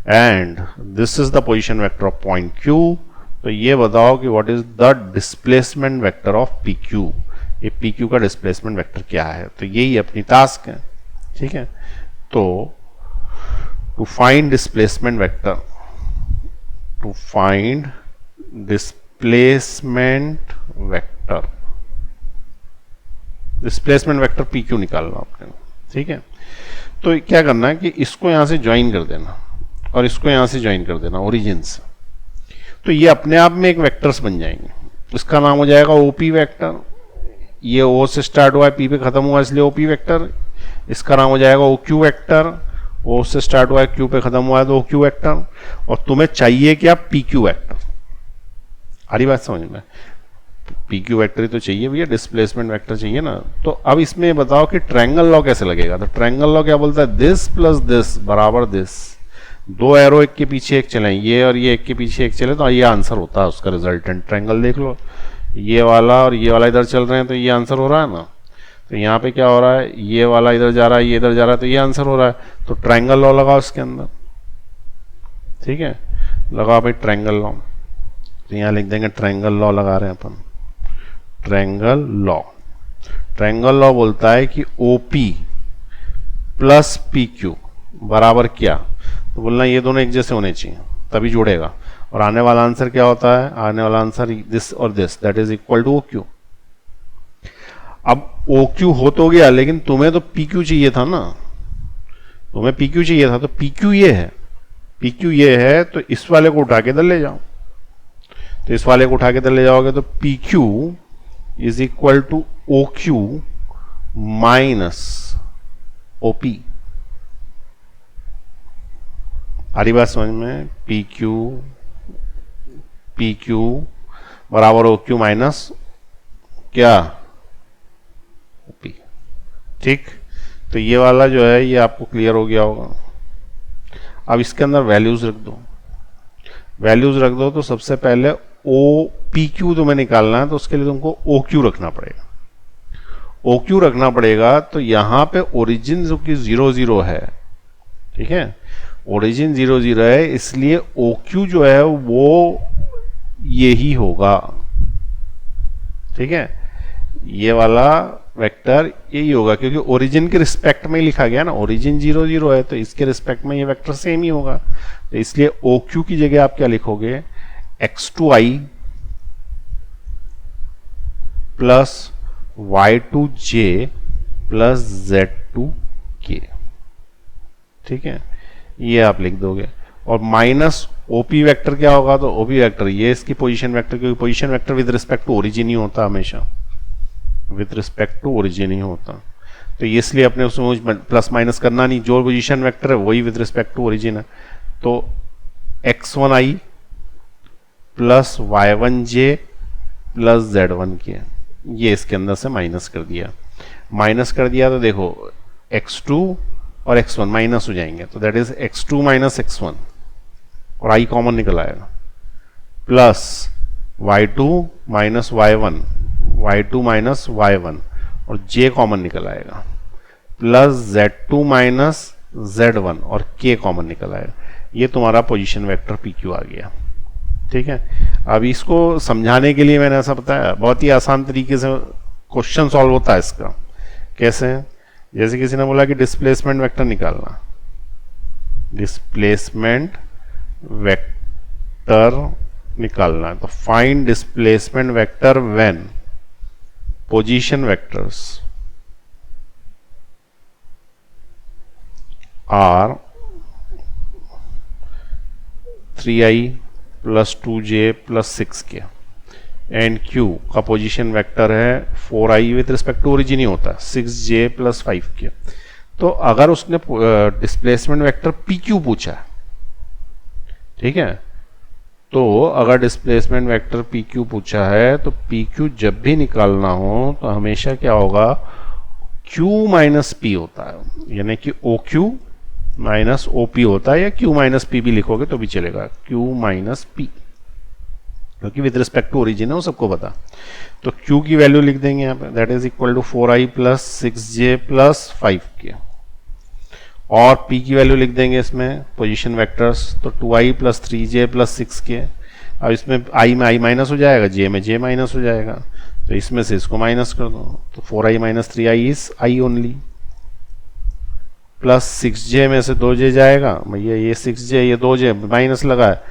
and this is the position vector of point Q। तो ये बताओ कि what is the displacement vector of PQ, ये PQ का डिस्प्लेसमेंट वेक्टर क्या है। तो यही अपनी टास्क है, ठीक है। तो to find displacement vector, to find displacement vector, displacement vector PQ निकालना आपने, ठीक है। तो क्या करना है कि इसको यहां से ज्वाइन कर देना और इसको यहां से ज्वाइन कर देना ओरिजिन से, तो ये अपने आप में एक वेक्टर्स बन जाएंगे। इसका नाम हो जाएगा OP वेक्टर, ये O से स्टार्ट हुआ है P पे खत्म हुआ इसलिए OP वेक्टर। इसका नाम हो जाएगा OQ वेक्टर ओ से स्टार्ट हुआ है, क्यू पे खत्म हुआ है, तो ओ क्यू वेक्टर। और तुम्हें चाहिए क्या, पी क्यू वेक्टर। आ रही बात समझ में? पी क्यू वेक्टर ही तो चाहिए भैया, डिस्प्लेसमेंट वेक्टर चाहिए ना। तो अब इसमें बताओ कि ट्रायंगल लॉ कैसे लगेगा। तो ट्रायंगल लॉ क्या बोलता है, दिस प्लस दिस बराबर दिस। दो एरो एक के पीछे एक चले, ये और ये एक के पीछे एक चले, तो ये आंसर होता है उसका रिजल्टेंट। ट्रायंगल देख लो, ये वाला और ये वाला इधर चल रहे हैं, तो ये आंसर हो रहा है ना। तो यहाँ पे क्या हो रहा है, ये वाला इधर जा रहा है, ये इधर जा रहा है, तो ये आंसर हो रहा है। तो ट्रायंगल लॉ लगाओ इसके अंदर, ठीक है, लगाओ भाई ट्रायंगल लॉ। तो यहाँ लिख देंगे ट्रायंगल लॉ लगा रहे हैं अपन, ट्रायंगल लॉ। ट्रायंगल लॉ बोलता है कि OP प्लस PQ बराबर क्या, तो बोलना ये दोनों एक जैसे होने चाहिए तभी जुड़ेगा। और आने वाला आंसर क्या होता है, आने वाला आंसर दिस और this that is equal to OQ। अब OQ हो तो गया, लेकिन तुम्हें तो PQ चाहिए था ना, तुम्हें PQ चाहिए था, तो PQ ये है, PQ ये है, तो इस वाले को उठा के इधर ले जाओ। तो इस वाले को उठा के इधर ले जाओगे तो PQ is equal to OQ minus OP। आ रही बात समझ में? PQ बराबर OQ माइनस क्या, OP। ठीक, तो ये वाला जो है ये आपको क्लियर हो गया होगा। अब इसके अंदर वैल्यूज रख दो, वैल्यूज रख दो। तो सबसे पहले PQ तुम्हें निकालना है, तो उसके लिए तुमको OQ रखना पड़ेगा। OQ रखना पड़ेगा, तो यहां पे ओरिजिन जो कि 0 0 है, ठीक है, ओरिजिन 0 0 है, इसलिए OQ जो है वो यही होगा, ठीक है, ये वाला वेक्टर यही होगा, क्योंकि ओरिजिन के रिस्पेक्ट में ही लिखा गया ना, ओरिजिन 0 0 है, तो इसके रिस्पेक्ट में ये वेक्टर सेम ही होगा। तो इसलिए OQ की जगह आप क्या लिखोगे, x2i plus y2j plus z2k, ठीक है, ये आप लिख दोगे। और माइनस OP वेक्टर क्या होगा, तो OP वेक्टर ये इसकी पोजीशन वेक्टर, क्योंकि position vector with respect to origin ही होता, हमेशा विद रिस्पेक्ट टू ओरिजिन ही होता। तो इसलिए अपने उसमें प्लस माइनस करना नहीं, जो पोजीशन वेक्टर है वही विद रिस्पेक्ट टू ओरिजिन है। तो x1i plus y1j plus z1k, ये इसके अंदर से माइनस कर दिया। माइनस कर दिया तो देखो x2 और x1 माइनस हो जाएंगे, तो that is x2 minus x1 और i कॉमन निकल आएगा, plus y2 minus y1, y2 minus y1 और j कॉमन निकल आएगा, प्लस z2 माइनस z1 और k कॉमन निकल आएगा। ये तुम्हारा पोजीशन वेक्टर PQ आ गया, ठीक है। अब इसको समझाने के लिए मैंने ऐसा बताया, बहुत ही आसान तरीके से क्वेश्चन सॉल्व होता है इसका। कैसे? जैसे किसी ने बोला कि डिस्प्लेसमेंट वेक्टर निकालना, डिस्प्लेसमेंट वेक्टर निकालना है, तो find displacement vector when position vectors are 3i plus 2j plus 6k and Q का पोजीशन वेक्टर है 4i with respect to origin ही होता है 6j प्लस 5k। तो अगर उसने डिस्प्लेसमेंट वेक्टर PQ पूछा है, ठीक है, तो अगर डिस्प्लेसमेंट वेक्टर PQ पूछा है तो PQ जब भी निकालना हो तो हमेशा क्या होगा, Q माइनस P होता है, यानी कि OQ माइनस OP होता है, या Q माइनस P भी लिखोगे तो भी चलेगा, Q माइनस P, क्योंकि विद रिस्पेक्ट टू ओरिजिन है वो सबको पता। तो Q की वैल्यू लिख देंगे यहाँ पे, that is equal to 4i plus 6j plus 5k, और P की वैल्यू लिख देंगे इसमें पोजीशन वेक्टर्स, तो 2i plus 3j plus 6k। अब इसमें i में i माइनस हो जाएगा, j में j माइनस हो जाएगा, तो इसमें से इसको माइनस कर दो, तो 4i minus 3i is i only, plus 6j में से 2j जाएगा, भैया ये 6j ये 2j माइनस लगा है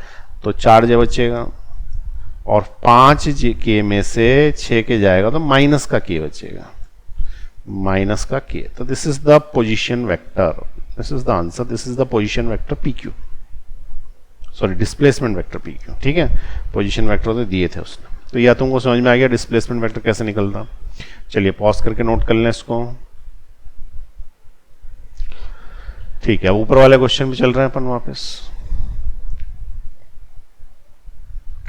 तो 4j बचेगा, और 5k में से 6k जाएगा तो माइनस का k बचेगा, माइनस का k। तो this is the position vector, this is the answer, this is the position vector PQ, sorry displacement vector PQ, ठीक है। पोजीशन वेक्टर तो दिए थे उसने। तो या तुमको समझ में आ गया डिस्प्लेसमेंट वेक्टर कैसे निकलता। चलिए पॉज करके नोट कर लें इसको, ठीक है, ऊपर वाले क्वेश्चन पे चल रहे हैं अपन वापस।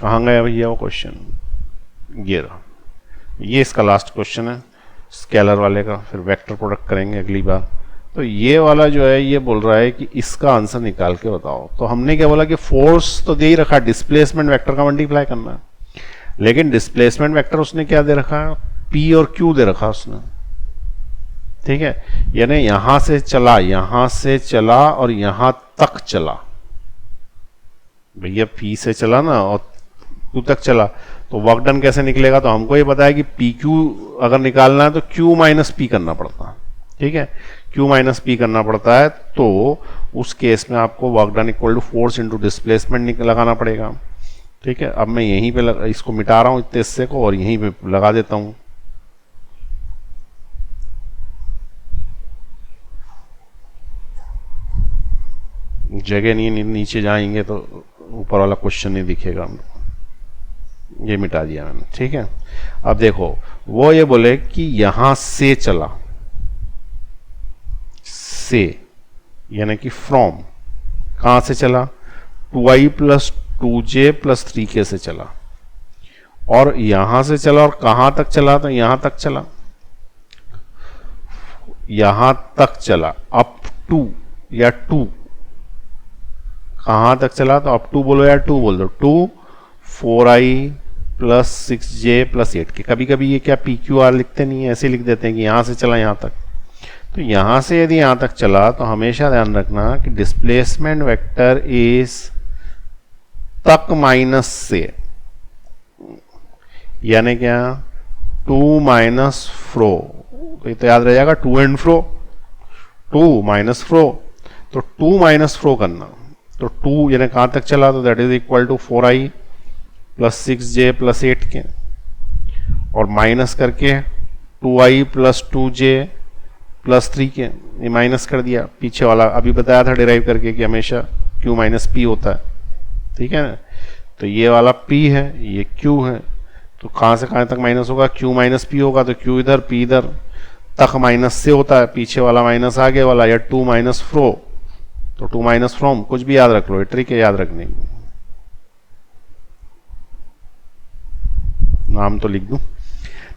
कहाँ गया भैया वो क्वेश्चन? ये रहा, ये इसका लास्ट क्वेश्चन है स्केलर वाले का, फिर वेक्टर प्रोडक्ट करेंगे अगली बार। तो ये वाला जो है ये बोल रहा है कि इसका आंसर निकाल के बताओ। तो हमने क्या बोला कि फोर्स तो दे ही रखा, डिस्प्लेसमेंट वेक्टर का मल्टीप्लाई करना है, लेकिन डिस्प्लेसमेंट वेक्टर उसने क्या दे रखा है? पी और क्यू दे रखा उसने, ठीक है। यानी यहां से चला और यहां तक चला भैया, पी से चला ना और क्यू तक चला, तो वर्क डन कैसे निकलेगा? तो हमको ये पता है कि पी क्यू अगर निकालना है तो क्यू माइनस पी करना पड़ता है, ठीक है। क्यू माइनस पी करना पड़ता है, तो उस केस में आपको work done equal to force into displacement लगाना पड़ेगा, ठीक है। अब मैं यहीं पे इसको मिटा रहा हूं इतने हिस्से को और यहीं पे लगा देता हूं। जगह नहीं, नीचे जाएंगे तो ऊपर वाला क्वेश्चन नहीं दिखेगा हमको। ये मिटा दिया मैंने, ठीक है। अब देखो वो ये बोले कि यहां से चला, से यानी कि फ्रॉम, कहां से चला? 2i plus 2j plus 3k से चला, और यहां से चला और कहां तक चला? तो यहां तक चला, यहां तक चला अप टू या टू, कहां तक चला? तो अप टू बोलो या टू बोल दो, 2 4i plus 6j plus 8k। कभी कभी ये क्या पी क्यू आर लिखते नहीं है, ऐसे लिख देते हैं कि यहां से चला यहां तक। तो यहां से यदि यहां तक चला तो हमेशा ध्यान रखना कि डिस्प्लेसमेंट वेक्टर इज तक माइनस से, यानी क्या? 2 माइनस फ्रो, तो ये तो याद रह जाएगा 2 एंड फ्रो, 2 माइनस फ्रो, तो 2 माइनस फ्रो करना। तो 2 यानी कहां तक चला? तो that is equal to 4i plus 6j plus 8k, और माइनस करके 2i plus 2j plus 3k, ये माइनस कर दिया पीछे वाला, अभी बताया था डिराइव करके कि हमेशा q माइनस पी होता है, ठीक है ना। तो ये वाला p है, ये q है, तो कहां से कहां तक माइनस होगा? q माइनस पी होगा, तो q इधर p इधर, तक माइनस से होता है, पीछे वाला माइनस आगे वाला, या 2 माइनस फ्रो, तो 2 माइनस फ्रॉम, कुछ भी याद रख लो, ट्रिक है याद रखने की, नाम तो लिख दूं,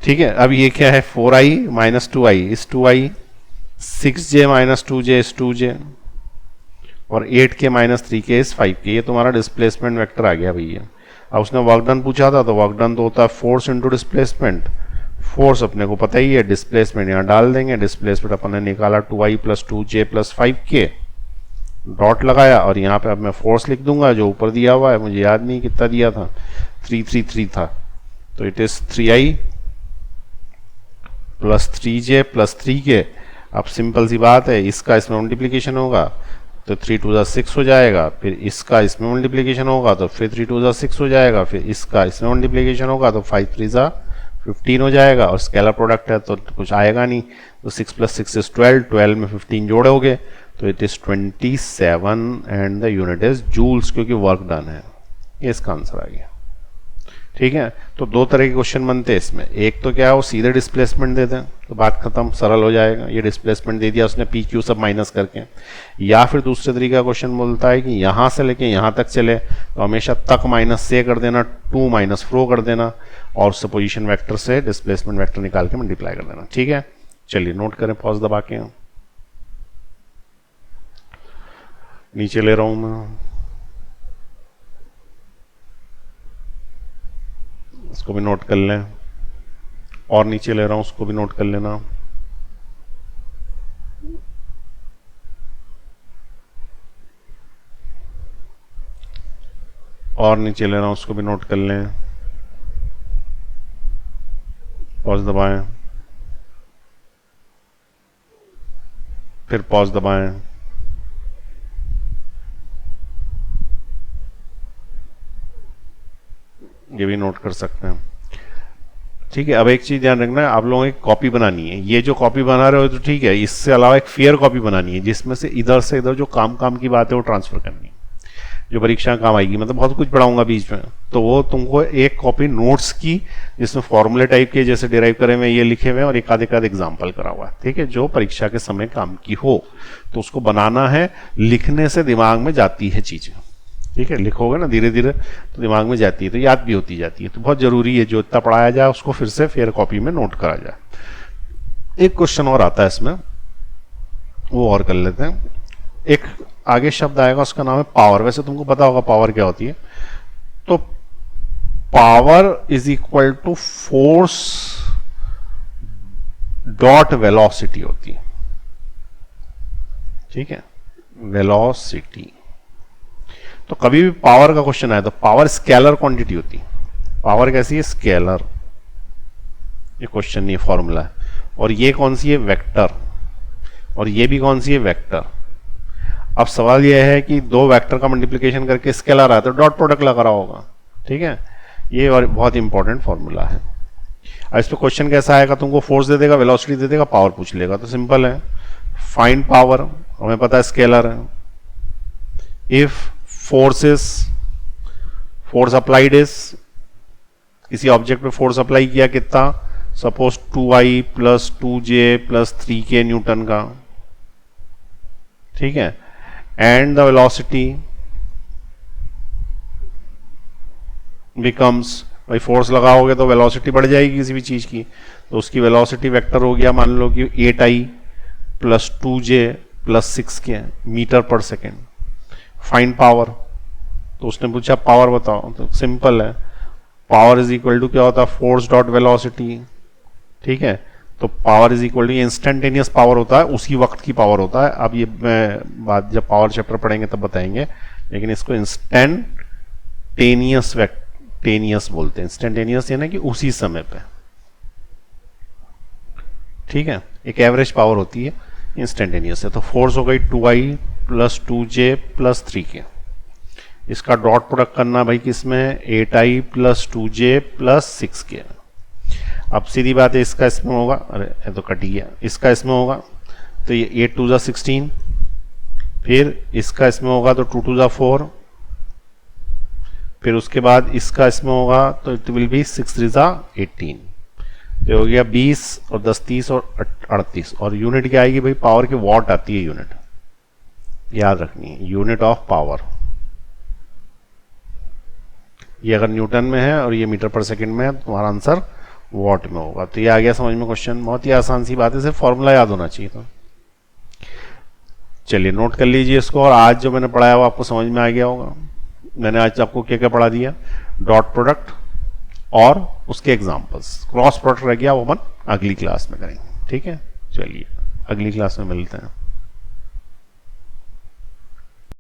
ठीक है। अब ये क्या है? 4i माइनस 2i इस 2i, 6j माइनस 2j इस 2j, और 8k माइनस 3k इस 5k। ये तुम्हारा डिस्प्लेसमेंट वेक्टर आ गया भैया। अब उसने वर्क डन पूछा था, तो वर्क डन तो होता है फोर्स इंटू डिस्प्लेसमेंट। फोर्स अपने को पता ही है, डिस्प्लेसमेंट यहाँ डाल देंगे, डिस्प्लेसमेंट अपन ने निकाला 2i plus 2j plus 5k, dot लगाया, और यहाँ पे अब मैं फोर्स लिख दूंगा जो ऊपर दिया हुआ है, मुझे याद नहीं कितना दिया था, 333 था, तो it is 3i plus 3j plus 3k। अब सिंपल सी बात है, इसका इसमें मल्टीप्लीकेशन होगा तो 3 2 6 हो जाएगा, फिर इसका इसमें मल्टीप्लीकेशन होगा तो फिर 3 2 6 हो जाएगा, फिर इसका इसमें मल्टीप्लीकेशन होगा तो 5 3 15 हो जाएगा, और स्केलर प्रोडक्ट है तो कुछ आएगा नहीं, तो 6 प्लस 6 इज 12, 12 में 15 जोड़ोगे तो it is 27 and the unit is joules, क्योंकि वर्क डन है। ये इसका आंसर आ गया, ठीक है। तो दो तरह के क्वेश्चन बनते हैं इसमें, एक तो क्या है वो सीधे डिस्प्लेसमेंट दे दें तो बात खत्म, सरल हो जाएगा, ये डिस्प्लेसमेंट दे दिया उसने पी क्यू सब माइनस करके, या फिर दूसरे तरीके का क्वेश्चन बोलता है कि यहां से लेके यहां तक चले तो हमेशा तक माइनस से कर देना, 2 माइनस फ्रो कर देना, और उससे पोजीशन वेक्टर से डिस्प्लेसमेंट वेक्टर निकाल के मल्टीप्लाई कर देना, ठीक है। चलिए नोट करें, पॉज दबा के, नीचे ले रहा हूं मैं, इसको भी नोट कर लें, और नीचे ले रहा हूं उसको भी नोट कर लेना, और नीचे ले रहा हूं उसको भी नोट कर लें, पॉज दबाएं, फिर पॉज दबाएं, ये भी नोट कर सकते हैं, ठीक है। अब एक चीज ध्यान रखना है, आप लोगों को एक कॉपी बनानी है, ये जो कॉपी बना रहे हो तो ठीक है, इससे अलावा एक फेयर कॉपी बनानी है जिसमें से इधर जो काम की बात है वो ट्रांसफर करनी है। जो परीक्षा काम आएगी, मतलब बहुत कुछ पढ़ाऊंगा बीच में, तो वो तुमको एक कॉपी नोट्स की जिसमें फॉर्मूले टाइप के जैसे डिराइव करे हुए ये लिखे हुए और एक आध एग्जाम्पल करा हुआ है, ठीक है, जो परीक्षा के समय काम की हो, तो उसको बनाना है। लिखने से दिमाग में जाती है चीजें, ठीक है, लिखोगे ना धीरे धीरे तो दिमाग में जाती है, तो याद भी होती जाती है, तो बहुत जरूरी है जो इतना पढ़ाया जाए उसको फिर से फेयर कॉपी में नोट करा जाए। एक क्वेश्चन और आता है इसमें, वो और कर लेते हैं। एक आगे शब्द आएगा, उसका नाम है पावर। वैसे तुमको पता होगा पावर क्या होती है, तो power is equal to force dot velocity होती है, ठीक है, वेलोसिटी। तो कभी भी पावर का क्वेश्चन आए तो पावर स्केलर क्वांटिटी होती है। पावर कैसी है? स्केलर। ये क्वेश्चन नहीं, फॉर्मूला है। और ये कौन सी है? वेक्टर। और ये भी कौन सी है? वेक्टर। अब सवाल यह है कि दो वेक्टर का मल्टीप्लिकेशन करके स्केलर आता है तो डॉट प्रोडक्ट लगा रहा होगा, ठीक है, ये और बहुत इंपॉर्टेंट फॉर्मूला है। अब इस पर क्वेश्चन कैसा आएगा, तुमको फोर्स दे देगा, वेलोसिटी दे देगा, पावर पूछ लेगा, तो सिंपल है, फाइंड पावर, हमें पता है स्केलर है। इफ फोर्स अप्लाइड इज, किसी ऑब्जेक्ट पे फोर्स अप्लाई किया कितना, suppose 2i plus 2j plus 3k Newton का, ठीक है, एंड द वेलोसिटी बिकम्स, भाई फोर्स लगाओगे तो वेलोसिटी बढ़ जाएगी किसी भी चीज की, तो उसकी वेलोसिटी वेक्टर हो गया, मान लो कि 8i plus 2j plus 6k metre पर सेकेंड। फाइंड पावर, तो उसने पूछा पावर बताओ, तो सिंपल है, पावर इज इक्वल टू क्या होता है? फोर्स डॉट वेलोसिटी, ठीक है, तो power is equal to, instantaneous power होता है, उसी वक्त की पावर होता है। अब ये मैं बात जब पावर चैप्टर पढ़ेंगे तब बताएंगे, लेकिन इसको इंस्टेंटेनियस बोलते हैं। इंस्टेंटेनियस यानी कि उसी समय पे, ठीक है, एक एवरेज पावर होती है, इंस्टेंटेनियस है। तो फोर्स हो गई 2i plus 2j plus 3k। इसका डॉट प्रोडक्ट करना भाई किसमें? 8i plus 2j plus 6k। अब सीधी बात है, इसका इसमें होगा, अरे ये तो कट गया, इसका इसमें होगा तो ये 8 2 16, फिर इसका इसमें होगा तो 2 2 4, फिर उसके बाद इसका इसमें होगा तो इट विल बी 6 3 18, ये हो गया 20 और 10 30 और 38। और यूनिट क्या आएगी भाई? पावर की वॉट आती है यूनिट, याद रखनी है, यूनिट ऑफ पावर। ये अगर न्यूटन में है और ये मीटर पर सेकंड में है तो तुम्हारा आंसर वॉट में होगा। तो ये आ गया समझ में क्वेश्चन, बहुत ही आसान सी बात है, सिर्फ फॉर्मूला याद होना चाहिए। तो चलिए नोट कर लीजिए इसको। और आज जो मैंने पढ़ाया वो आपको समझ में आ गया होगा। मैंने आज आपको क्या क्या पढ़ा दिया? डॉट प्रोडक्ट और उसके एग्जांपल्स। क्रॉस प्रोडक्ट रह गया, वो अपन अगली क्लास में करेंगे, ठीक है। चलिए अगली क्लास में मिलते हैं।